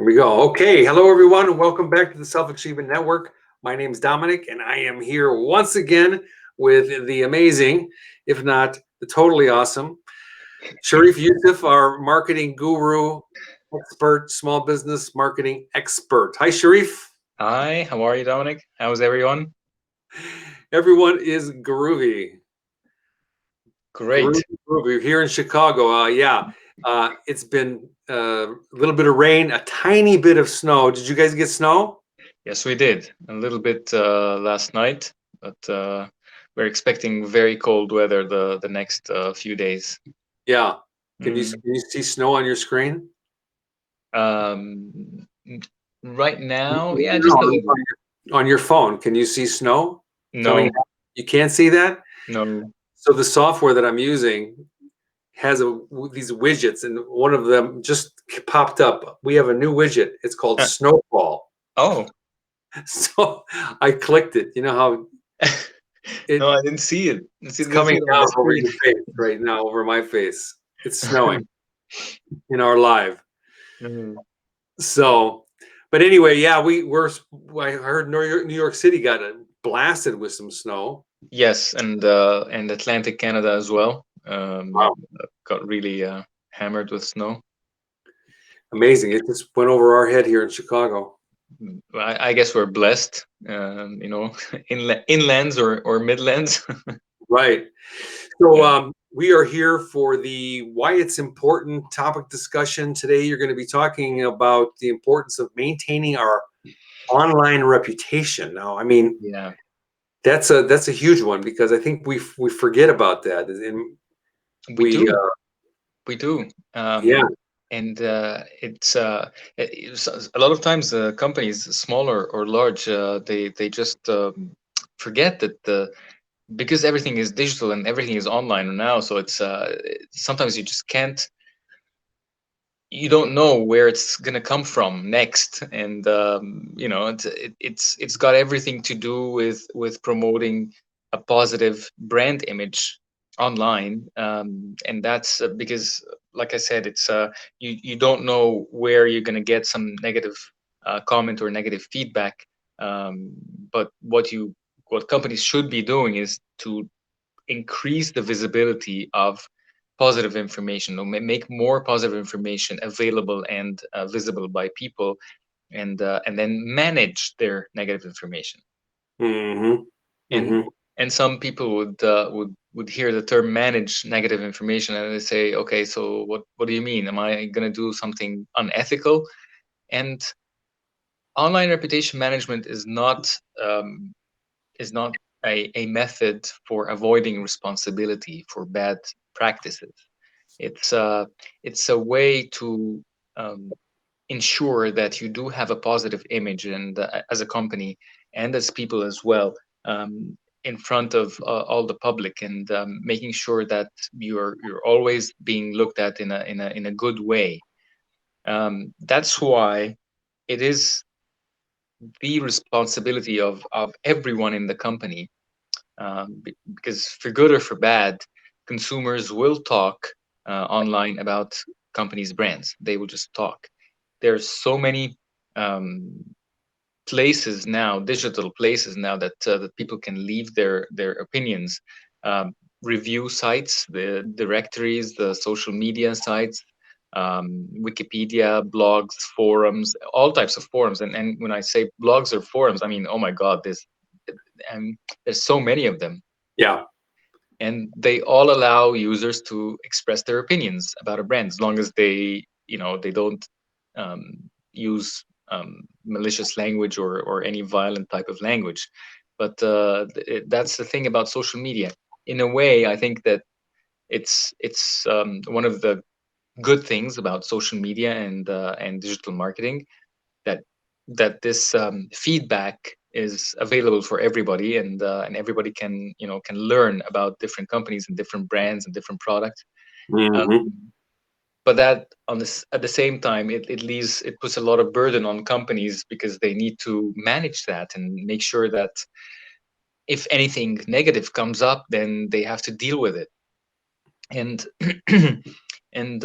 we go. Okay. Hello, everyone, and welcome back to the Self Achievement Network. My name is Dominic, and I am here once again with the amazing, if not the totally awesome, Sharif Youssef, our marketing guru, expert, small business marketing expert. Hi, Sharif. Hi, how are you, Dominic? How's everyone? Everyone is groovy. Groovy, Great. groovy. Here in Chicago, it's been a little bit of rain, a tiny bit of snow. Did you guys get snow? Yes, we did. A little bit last night, but we're expecting very cold weather the next few days. Yeah. Mm. Can you see snow on your screen? N- right now, yeah, No, just a little. on your phone. Can you see snow coming No, out? You can't see that? no. So the software that I'm using has these widgets, and one of them just popped up. We have a new widget. It's called Uh, Snowfall. oh, So I clicked it. You know how it, no, I didn't see it. it's Didn't see coming it on down my over screen. your face right now, over my face. It's snowing in our live. Mm. So, but anyway, yeah, I heard New York City got blasted with some snow. Yes, and Atlantic Canada as well. Wow, Got really hammered with snow. amazing! It just went over our head here in Chicago. I guess we're blessed, inlands or midlands. Right. So Yeah. we are here for the why it's important topic discussion today. You're going to be talking about the importance of maintaining our online reputation. Now, I mean, Yeah, that's a huge one because I think we forget about that, and we we do. We do. yeah, And a lot of times companies, small or large, they just forget that because everything is digital and everything is online now. So sometimes you just can't, you don't know where it's gonna come from next, and it's got everything to do with promoting a positive brand image online, and that's because, like I said, it's you don't know where you're gonna get some negative comment or negative feedback, um, but what companies should be doing is to increase the visibility of positive information, or make more positive information available and visible by people, and then manage their negative information. mm-hmm, and mm-hmm. and some people would hear the term manage negative information, and they say, okay, so what do you mean? Am I going to do something unethical? And online reputation management um, is not a method for avoiding responsibility for bad practices. It's it's a way to um, ensure that you do have a positive image, and as a company and as people as well, in front of all the public, and making sure that you're always being looked at in a good way. That's why it is the responsibility of everyone in the company, because for good or for bad, consumers will talk online about companies' brands. They will just talk. There's so many um, places now, digital places now, that people can leave their opinions. Review sites, the directories, the social media sites, Wikipedia, blogs, forums, all types of forums. And when I say blogs or forums, I mean, oh my God, there's so many of them, Yeah, and they all allow users to express their opinions about a brand, as long as they don't um, use malicious language or any violent type of language. But that's the thing about social media. In a way, I think that it's one of the good things about social media and digital marketing, that this feedback is available for everybody, and everybody can learn about different companies and different brands and different products. mm-hmm. Um, but that at the same time, it puts a lot of burden on companies, because they need to manage that and make sure that if anything negative comes up, then they have to deal with it. And and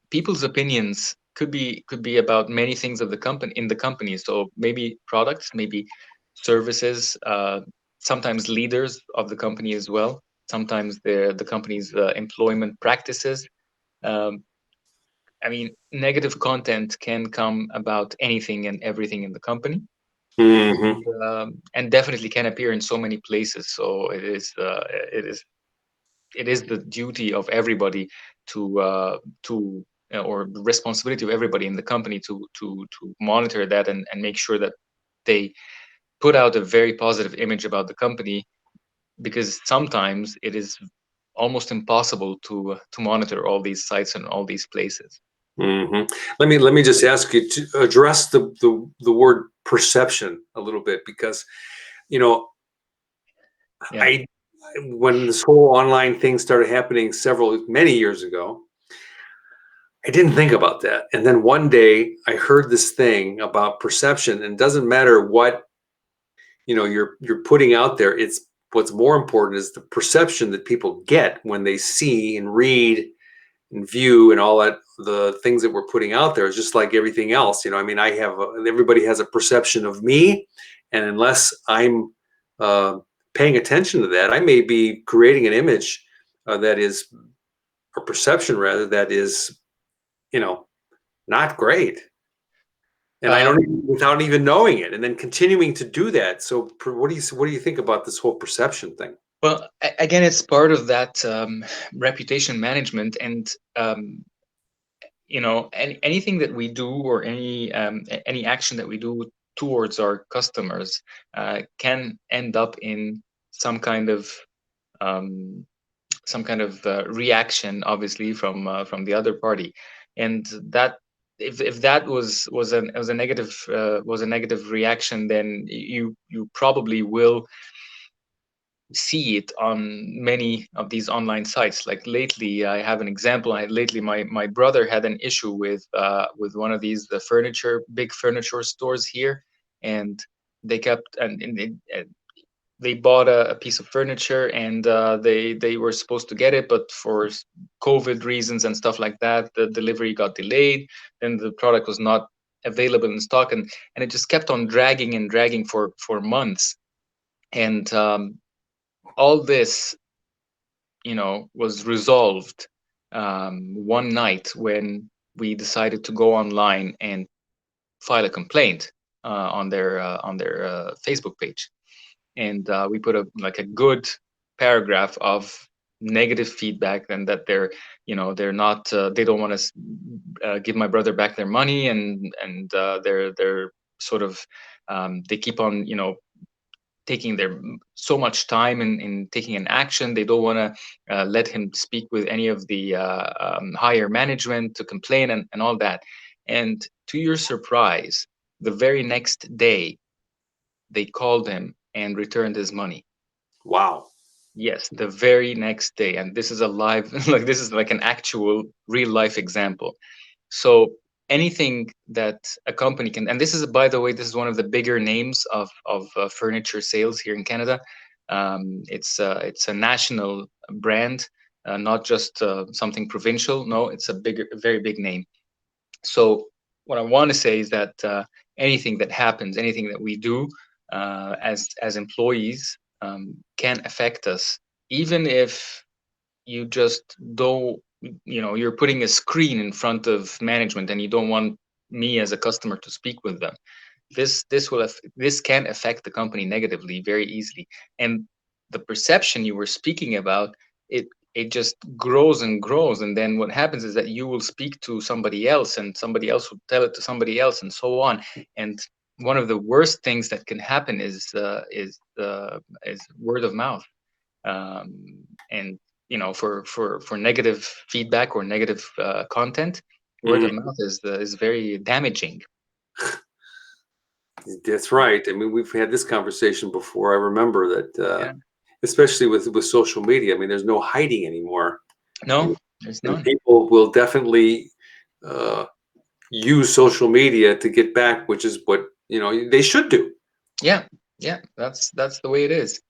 people's opinions, could be about many things of the company in the company. So maybe products, maybe services, sometimes leaders of the company as well. Sometimes the company's employment practices. Um, I mean, negative content can come about anything and everything in the company, Hmm. and definitely can appear in so many places. So it is the duty of everybody to or the responsibility of everybody in the company to monitor that and make sure that they put out a very positive image about the company, because sometimes it is almost impossible to monitor all these sites and all these places. Hmm. Let me just ask you to address the word perception a little bit, because you know Yeah. I when this whole online thing started happening many years ago, I didn't think about that. And then one day I heard this thing about perception, and it doesn't matter what you're putting out there. It's what's more important is the perception that people get when they see and read and view and all that, the things that we're putting out there. Is just like everything else. I mean, everybody has a perception of me, and unless I'm paying attention to that, I may be creating an image that is, or perception rather, that is, not great. And I don't without even knowing it, and then continuing to do that. So, what do you think about this whole perception thing? Well, again, it's part of that reputation management, and anything that we do, or any action that we do towards our customers can end up in some kind of um, reaction, obviously from the other party, and that if that was a negative reaction, then you probably will see it on many of these online sites. Like lately, I have an example. Lately, my brother had an issue with one of these big furniture stores here, and they kept and they bought a piece of furniture, and they were supposed to get it, but for COVID reasons and stuff like that, the delivery got delayed. Then the product was not available in stock, and it just kept on dragging and dragging for months. And all this, was resolved one night when we decided to go online and file a complaint on their Facebook page, and we put a good paragraph of negative feedback, and that they're not they don't want to give my brother back their money, and they're sort of they keep on taking their so much time in taking an action. They don't want to let him speak with any of the higher management to complain, and all that. And to your surprise, the very next day, they called him and returned his money. Wow. Yes, the very next day. And this is a live, like this is like an actual real life example. So anything that a company can, and this is, by the way, this is one of the bigger names of furniture sales here in Canada. It's a national brand, not just something provincial. No, it's a very big name. So what I want to say is that anything that happens, anything that we do as employees can affect us, even if you just don't, you're putting a screen in front of management and you don't want me as a customer to speak with them. This can affect the company negatively very easily, and the perception you were speaking about, it just grows and grows, and then what happens is that you will speak to somebody else, and somebody else will tell it to somebody else, and so on. And one of the worst things that can happen is word of mouth, and for negative feedback or negative content, word of mouth is very damaging. That's right. I mean, we've had this conversation before. I remember that, Yeah. especially with social media. I mean, there's no hiding anymore. No, there's And none. people will definitely uh, use social media to get back, which is what they should do. Yeah, yeah, that's the way it is.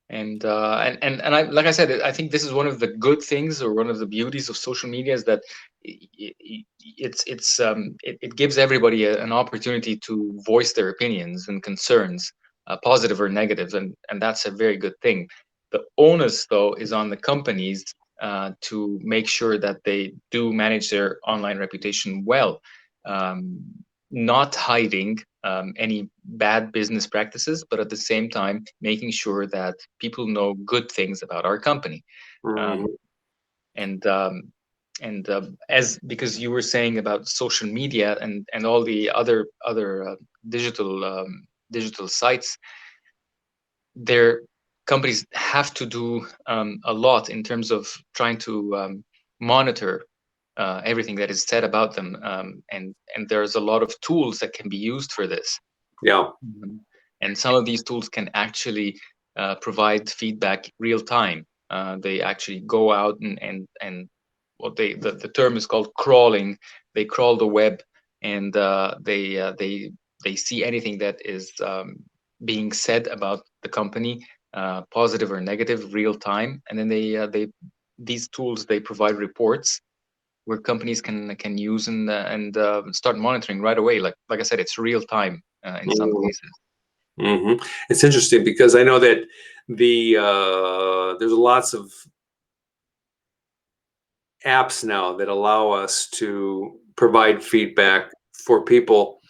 And I, like I said, I think this is one of the good things, or one of the beauties of social media, is that it gives everybody an opportunity to voice their opinions and concerns, positive or negative, and that's a very good thing. The onus, though, is on the companies to make sure that they do manage their online reputation well, not hiding any bad business practices, but at the same time making sure that people know good things about our company. Mhm. And as because you were saying about social media and all the other digital sites, their companies have to do a lot in terms of trying to monitor everything that is said about them, and there's a lot of tools that can be used for this. Yeah. And some of these tools can actually provide feedback real time. They actually go out and what the term is called crawling. They crawl the web, and they see anything that is being said about the company, positive or negative, real time, and then they these tools, they provide reports where companies can use and start monitoring right away. Like I said, it's real time in some Mhm. cases. Mhm. It's interesting because I know that there's lots of apps now that allow us to provide feedback for people,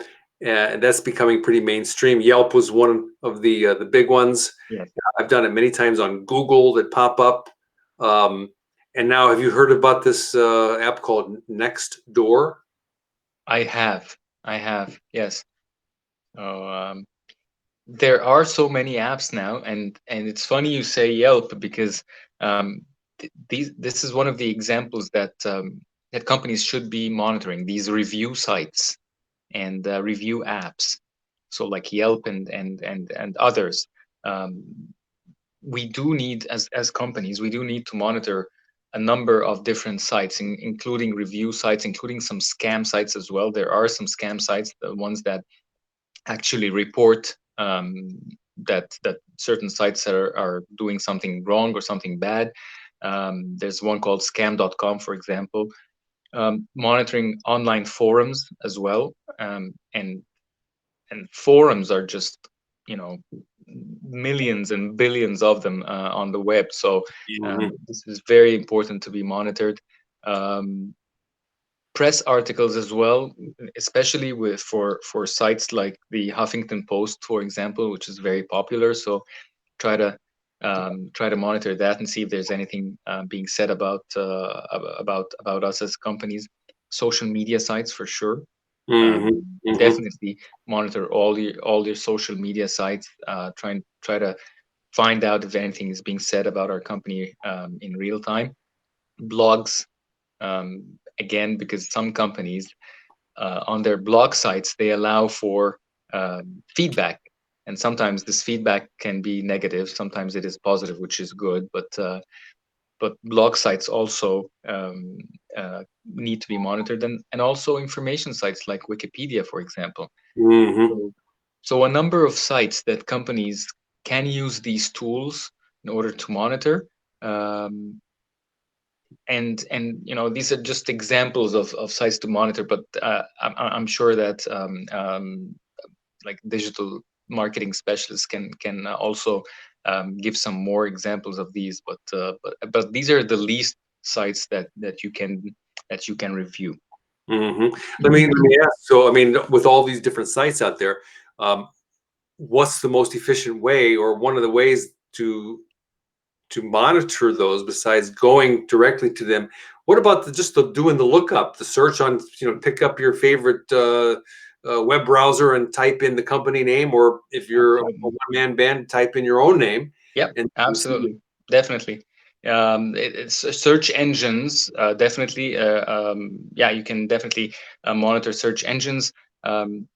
and that's becoming pretty mainstream. Yelp was one of the big ones. Yes, I've done it many times on Google that pop up. Um, and now, have you heard about this app called Nextdoor? I have. I have. Yes. Oh, there are so many apps now, and it's funny you say Yelp because this is one of the examples that companies should be monitoring, these review sites and review apps. So like Yelp and others. Um, we do need, as companies, we do need to monitor a number of different sites, including review sites, including some scam sites as well. There are some scam sites, the ones that actually report that certain sites are doing something wrong or something bad. There's one called scam.com, for example. Monitoring online forums as well, and forums are just, you know, millions and billions of them on the web. So Mhm. this is very important to be monitored. Um, Press articles as well, especially with for sites like the Huffington Post, for example, which is very popular. So try to try to monitor that and see if there's anything being said about us as companies. Social media sites for sure. Mhm. Mhm. Definitely monitor all your social media sites. Try to find out if anything is being said about our company in real time. Blogs, again, because some companies on their blog sites they allow for feedback, and sometimes this feedback can be negative, sometimes it is positive, which is good, but blog sites also need to be monitored, and also information sites like Wikipedia, for example. Mhm. So a number of sites that companies can use these tools in order to monitor. Um, and you know, these are just examples of sites to monitor, but I'm sure that like digital marketing specialists can also give some more examples of these, but these are the least sites that you can review. Mhm. Let me ask. So, I mean, with all these different sites out there, um, what's the most efficient way, or one of the ways to monitor those besides going directly to them? What about just the doing the lookup, the search on, pick up your favorite web browser and type in the company name, or if you're a Absolutely. one-man band, type in your own name Yep, and see. absolutely, definitely. It's search engines, definitely. Yeah, you can definitely monitor search engines. Um,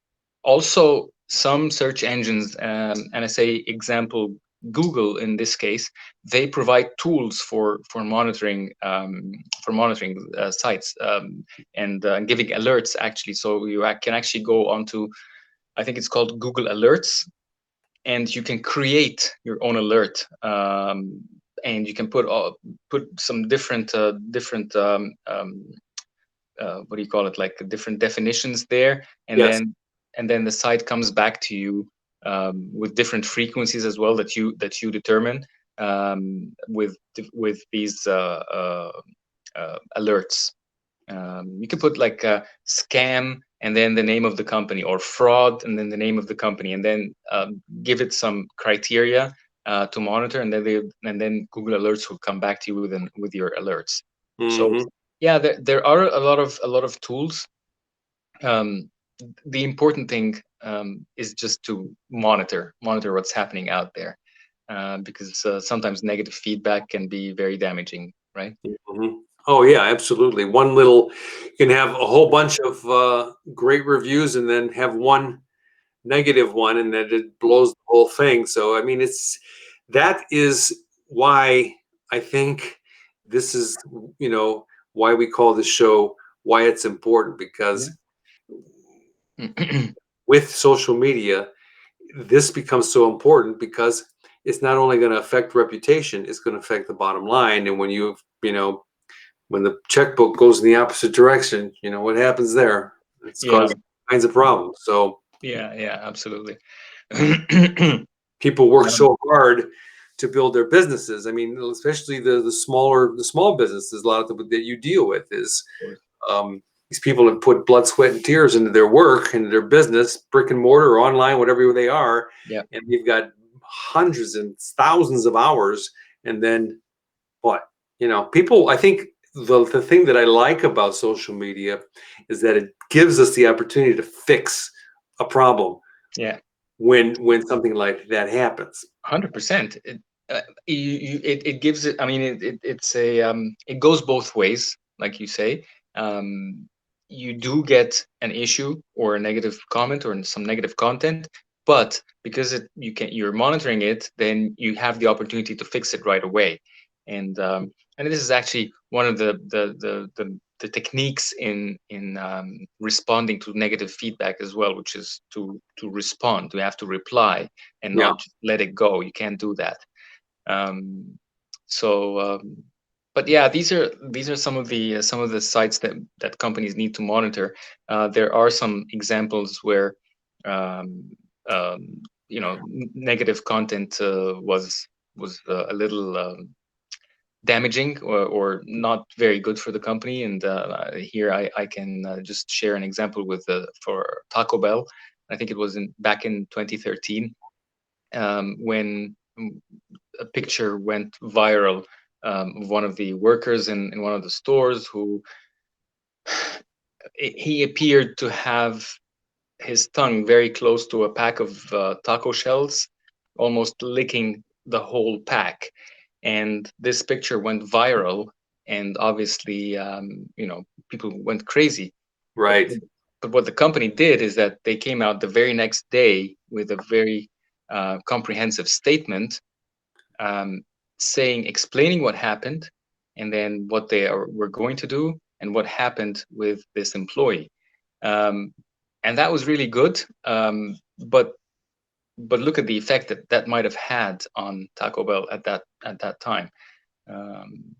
Also, some search engines, and I say example Google in this case, they provide tools for monitoring sites, and giving alerts actually. So you can actually go onto, I think it's called Google Alerts, and you can create your own alert, and you can put some different what do you call it, like different definitions there, and Yes. then the site comes back to you with different frequencies as well that you determine with these alerts. You can put like scam and then the name of the company, or fraud and then the name of the company, and then give it some criteria to monitor, and then Google Alerts will come back to you with your alerts. So Mhm. yeah, there are a lot of tools. The important thing is just to monitor what's happening out there, because sometimes negative feedback can be very damaging, right? Mhm. Oh yeah, absolutely. One little, you can have a whole bunch of great reviews and then have one negative one, and then it blows the whole thing. So I mean, that is why I think this is, why we call this show why it's important, because Yeah. with social media, this becomes so important because it's not only going to affect reputation, it's going to affect the bottom line. And when the checkbook goes in the opposite direction, what happens there? It's Yeah, caused all kinds of problems. So yeah, absolutely. people work so hard to build their businesses. I mean, especially the small businesses. A lot of them that you deal with is these people have put blood, sweat, and tears into their work, into their business, brick and mortar or online, whatever they are, Yeah, and they've got hundreds and thousands of hours. And then what? People. I think the thing that I like about social media is that it gives us the opportunity to fix a problem yeah, when something like that happens. 100%. It gives it. I mean, it's a it goes both ways, like you say. You do get an issue or a negative comment or some negative content, but because you're monitoring it, then you have the opportunity to fix it right away. And this is actually one of the techniques in responding to negative feedback as well, which is to respond. You have to reply and Yeah. not just let it go. You can't do that. Um, so, but yeah, these are some of the sites that companies need to monitor. There are some examples where um, negative content was a little damaging or not very good for the company. And here I can just share an example with for Taco Bell. I think it was back in 2013 when a picture went viral of one of the workers in one of the stores who he appeared to have his tongue very close to a pack of taco shells, almost licking the whole pack. And this picture went viral, and obviously, people went crazy. But, Right. but what the company did is that they came out the very next day with a very comprehensive statement um, explaining what happened, and then what were going to do, and what happened with this employee. Um, and that was really good. But look at the effect that might have had on Taco Bell at that time. Um,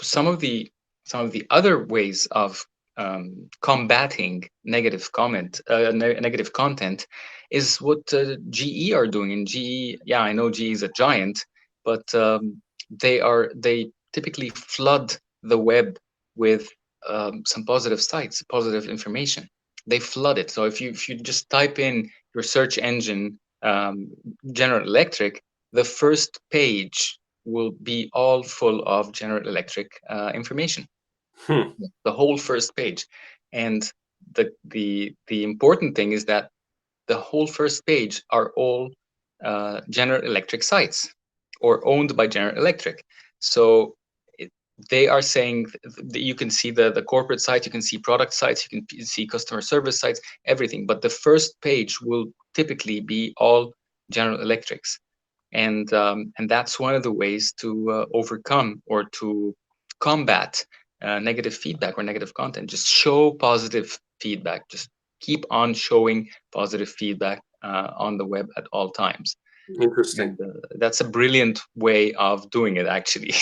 some of the other ways of combating negative content is what GE are doing. And GE, yeah, I know GE is a giant, but they typically flood the web with some positive sites, positive information. They flood it. So if you just type in your search engine General Electric, the first page will be all full of General Electric information, Hmm. the whole first page. And the important thing is that the whole first page are all General Electric sites or owned by General Electric. So they are saying that you can see the corporate sites, you can see product sites, you can see customer service sites, everything. But the first page will typically be all General Electrics. And that's one of the ways to overcome or to combat negative feedback or negative content. Just show positive feedback. Just keep on showing positive feedback on the web at all times. Interesting. And that's a brilliant way of doing it, actually.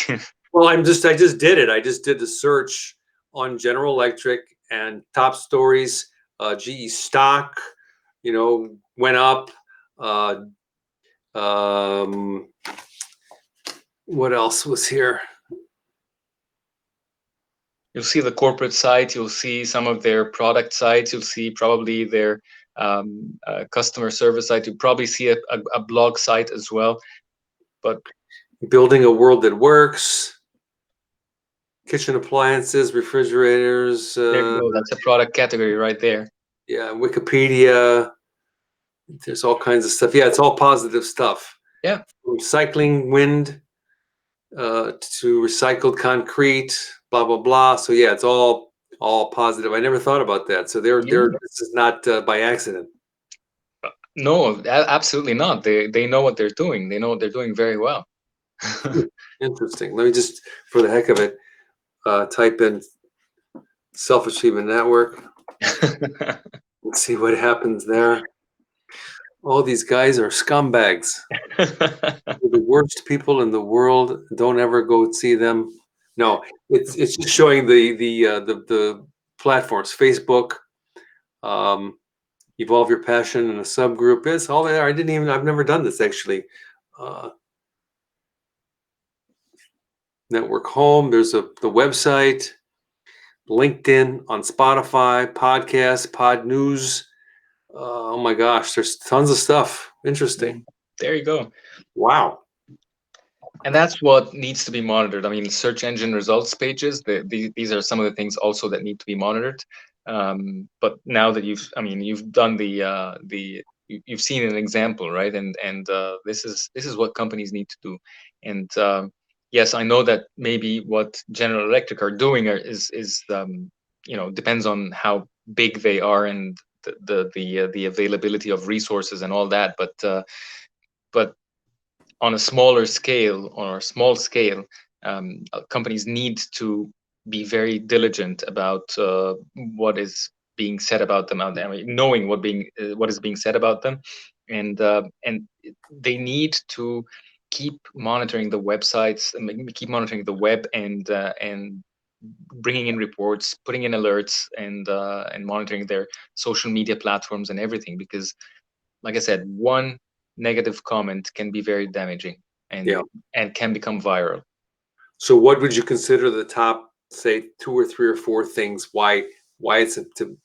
Well, I just did it. I just did the search on General Electric and top stories. GE stock, went up. What else was here? You'll see the corporate site. You'll see some of their product sites. You'll see probably their customer service site. You'll probably see a blog site as well. But building a world that works. Kitchen appliances, refrigerators. There you go. That's a product category right there. Yeah, Wikipedia. There's all kinds of stuff. Yeah, it's all positive stuff. Yeah. Recycling wind to recycled concrete, blah blah blah. So yeah, it's all positive. I never thought about that. So this is not by accident. No, absolutely not. They know what they're doing. They know what they're doing very well. Interesting. Let me just, for the heck of it, type in Self-Achievement Network. Let's see what happens there. All these guys are scumbags. They're the worst people in the world. Don't ever go see them. No, it's just showing the platforms. Facebook, Evolve Your Passion in a subgroup. It's all there. I've never done this actually. Network Home. There's the website, LinkedIn, on Spotify, podcasts, Pod News. Oh my gosh, there's tons of stuff. Interesting. There you go. Wow. And that's what needs to be monitored. I mean, search engine results pages, these are some of the things also that need to be monitored. But now that you've done you've seen an example, right? And this is what companies need to do. And yes, I know that maybe what General Electric are doing is depends on how big they are and the availability of resources and all that. But on a smaller scale or a small scale, companies need to be very diligent about what is being said about them out there. I mean, knowing what is being said about them, and they need to keep monitoring the websites, keep monitoring the web, and bringing in reports, putting in alerts, and monitoring their social media platforms and everything. Because, like I said, one negative comment can be very damaging and can become viral. So what would you consider the top, say, 2 or 3 or 4 things why it's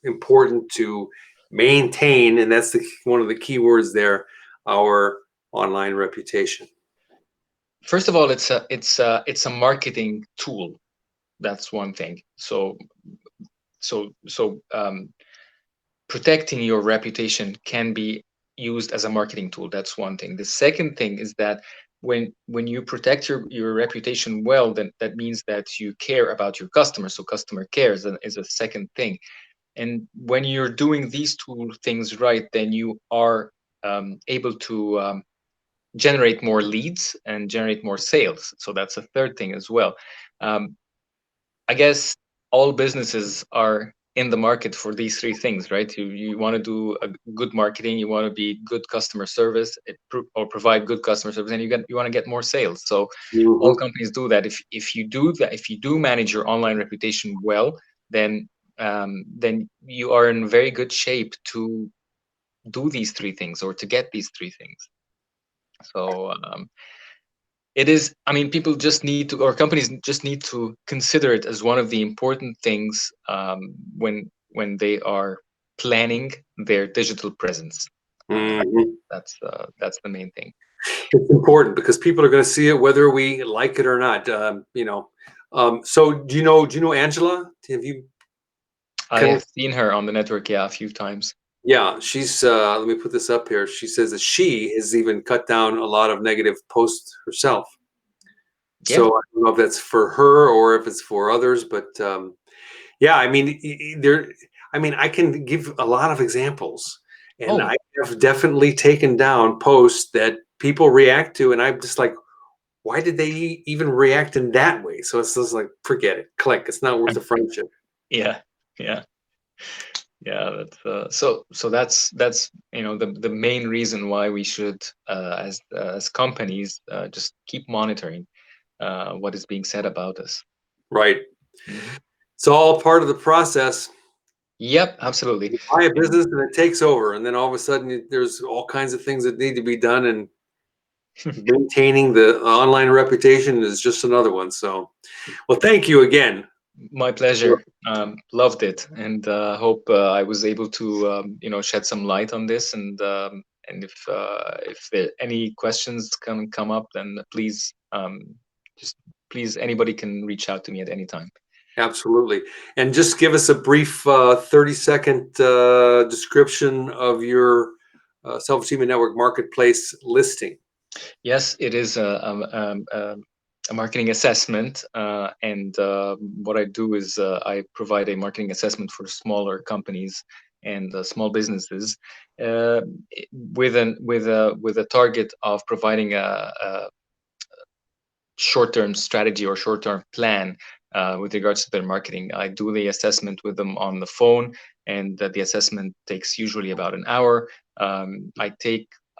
important to maintain, and that's one of the key words there, our online reputation? First of all, it's a marketing tool. That's one thing. So protecting your reputation can be used as a marketing tool. That's one thing. The second thing is that when you protect your reputation well, then that means that you care about your customers. So customer cares is a second thing. And when you're doing these 2 things right, then you are able to generate more leads and generate more sales. So that's a third thing as well. I guess all businesses are in the market for these 3 things, right? You want to do a good marketing, you want to be good customer service, or provide good customer service, and you want to get more sales. So all companies do that. If you do that, if you do manage your online reputation well, then you are in very good shape to do these 3 things or to get these 3 things. So it is, I mean, people just need to, or companies just need to consider it as one of the important things when they are planning their digital presence. That's the main thing. It's important because people are going to see it whether we like it or not. So do you know Angela? Have you? I have seen her on the network, a few times. Yeah, she's. Let me put this up here. She says that she has even cut down a lot of negative posts herself. Yeah. So I don't know if that's for her or if it's for others, but yeah, I mean, I can give a lot of examples, and I have definitely taken down posts that people react to, and I'm just like, why did they even react in that way? So it's just like, forget it, click. It's not worth the friendship. Yeah. That's so that's the main reason why we should as companies just keep monitoring what is being said about us. Right. It's all part of the process. Yep, absolutely. You buy a business and it takes over, and then all of a sudden there's all kinds of things that need to be done, and maintaining the online reputation is just another one. So, well, thank you again. My pleasure. Loved it, and hope I was able to shed some light on this. And if there any questions come up, then please please anybody can reach out to me at any time. Absolutely. And just give us a brief 30-second description of your Self-Achievement Network Marketplace listing. Yes, it is a marketing assessment, and what I do is I provide a marketing assessment for smaller companies and small businesses, with a target of providing a short-term strategy or short-term plan with regards to their marketing. I do the assessment with them on the phone, and the assessment takes usually about an hour.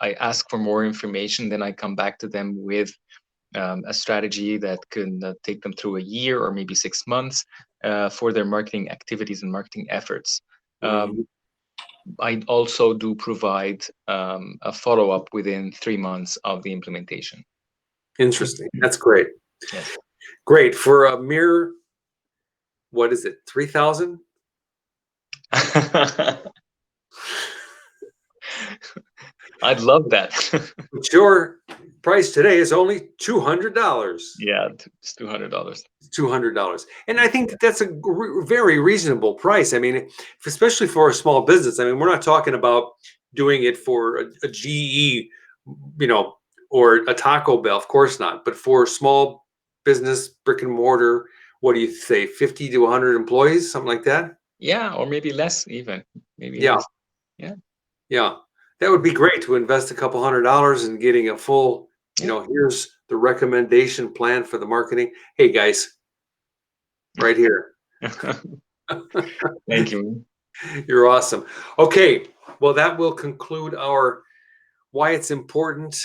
I ask for more information, then I come back to them with a strategy that can take them through a year or maybe 6 months for their marketing activities and marketing efforts. I also do provide a follow-up within 3 months of the implementation. Interesting. That's great. Yes. Great. For a mere, what is it, 3,000? I'd love that. But your price today is only $200. Yeah, it's $200. $200. And I think that's a very reasonable price. I mean, especially for a small business. I mean, we're not talking about doing it for a GE, or a Taco Bell, of course not. But for small business, brick and mortar, what do you say, 50 to 100 employees, something like that? Yeah, or maybe less even. Maybe Yeah. less. Yeah. Yeah. That would be great to invest a couple $100 in getting a full, here's the recommendation plan for the marketing. Hey guys, right here. Thank you. You're awesome. Okay. Well, that will conclude our Why It's Important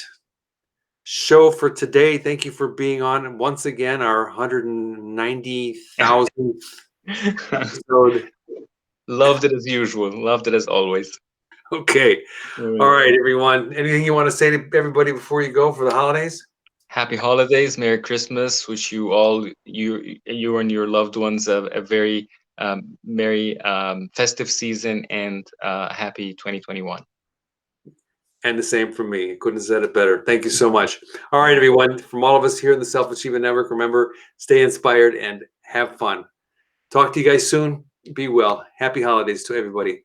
show for today. Thank you for being on once again, our 190,000th episode. Loved it as usual. Loved it as always. Okay. All right, everyone. Anything you want to say to everybody before you go for the holidays? Happy holidays, Merry Christmas. Wish you all, you and your loved ones, a very merry festive season, and happy 2021. And the same for me. Couldn't have said it better. Thank you so much. All right, everyone. From all of us here in the Self-Achievement Network, remember, stay inspired and have fun. Talk to you guys soon. Be well. Happy holidays to everybody.